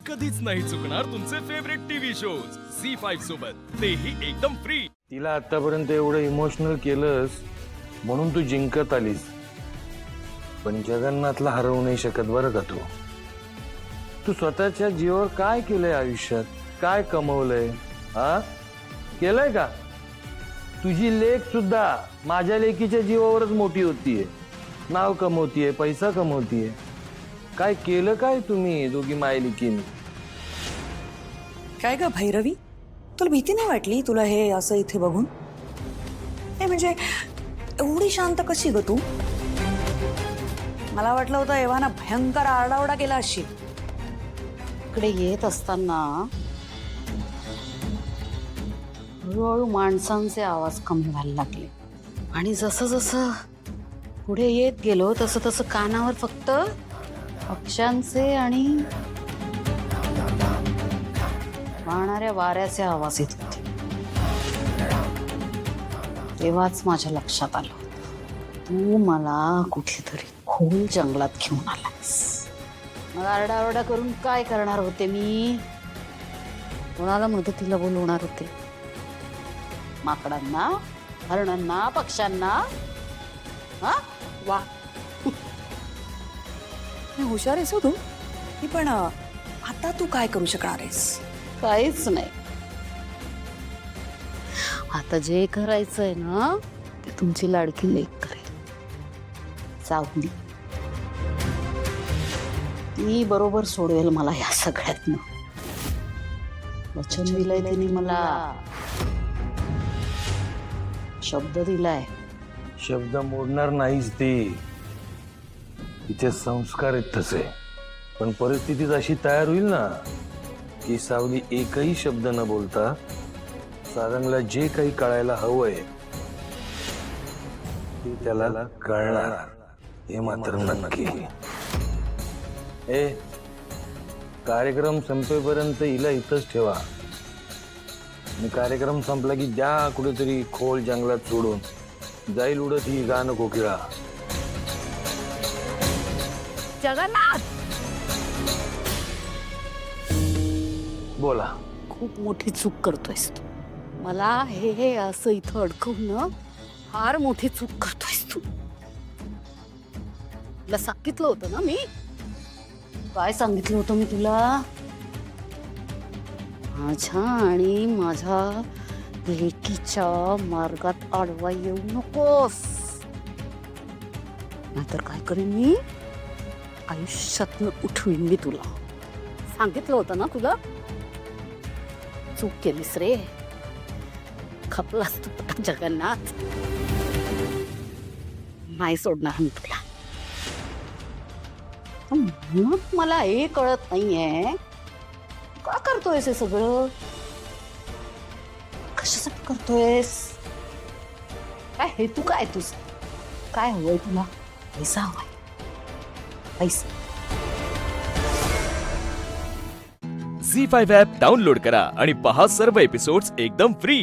कधीच नाही चुकणार तुमचे फेवरेट टीव्ही शोज झी5 सोबत, तेही एकदम फ्री। तिला आतापर्यंत एवढं इमोशनल केलंस म्हणून तू जिंकत आलीस, पण जगन्नाथला हरवू नाही शकत बरं का तू। तू स्वतःच्या जीवावर काय केलंय आयुष्यात, काय कमवलंय, हा केलंय का? तुझी लेक सुद्धा माझ्या लेकीच्या जीवावरच मोठी होतीये, नाव कमवतीये, पैसा कमवतीये। काय केलं काय तुम्ही दोघी मायलेकीने? काय ग भैरवी, तुला भीती नाही वाटली तुला हे असं इथे बघून? हे म्हणजे एवढी शांत कशी ग तू? मला वाटलं होतं एव्हाना भयंकर आरडाओरडा केला असशील। इकडे येत असताना हळूहळू माणसांचे आवाज कमी व्हायला लागले आणि जसं जसं पुढे येत गेलो तसं तसं कानावर फक्त पक्ष्यांचे आणि वाहणाऱ्या वाऱ्याचे आवाज येत होते। तेव्हाच माझ्या लक्षात आलं, तू मला कुठेतरी खोल जंगलात घेऊन आलास। मग आरडाओरडा करून काय करणार होते मी? कोणाला मदतीला बोलवणार होते? माकडांना, हरणांना, पक्ष्यांना? हा वा, हुशार आहेस हो तू। पण आता तू काय करू शकणार आहेस? काहीच नाही। आता जे करायचंय ना ते तुमची लाडकी लेक करेल, सावली। ती बरोबर सोडवेल मला या सगळ्यातनं। वचन दिलंय तिने मला, शब्द दिलाय। शब्द मोडणार नाहीच ती, तिचे संस्कार आहेत तसे। पण परिस्थितीच अशी तयार होईल ना की सावली एकही शब्द न बोलता सारंगला जे काही कळायला हवंय ते त्याला कळणार, हे मात्र नक्की। कार्यक्रम संपेपर्यंत हिला इथंच ठेवा आणि कार्यक्रम संपला की द्या कुठेतरी खोल जंगलात सोडून, जाईल उडत ही गाणं कोकिळा। जगन्नाथ, बोला। खूप मोठी चूक करतोयस तू। मला हे असं इथं अडकवणं फार मोठी चूक करतोयस तू। तुला सांगितलं होतं ना मी, काय सांगितलं होतं मी तुला? माझ्या आणि माझ्या लेकीच्या मार्गात आडवा येऊ नकोस, नाहीतर काय करीन मी? आयुष्यातनं उठवीन मी तुला। सांगितलं होतं ना तुला? चूक केलीस रे, खपलास तू जगन्नाथ। नाही सोडणार मी तुला। मग मला हे कळत नाहीये, का करतोयस हे सगळं? कशासाठी करतोयस? काय हेतू काय तुझं? काय हवंय तुला? पैसा हवाय, पैसा। झी5 ॲप डाउनलोड करा आणि पहा सर्व एपिसोड्स एकदम फ्री।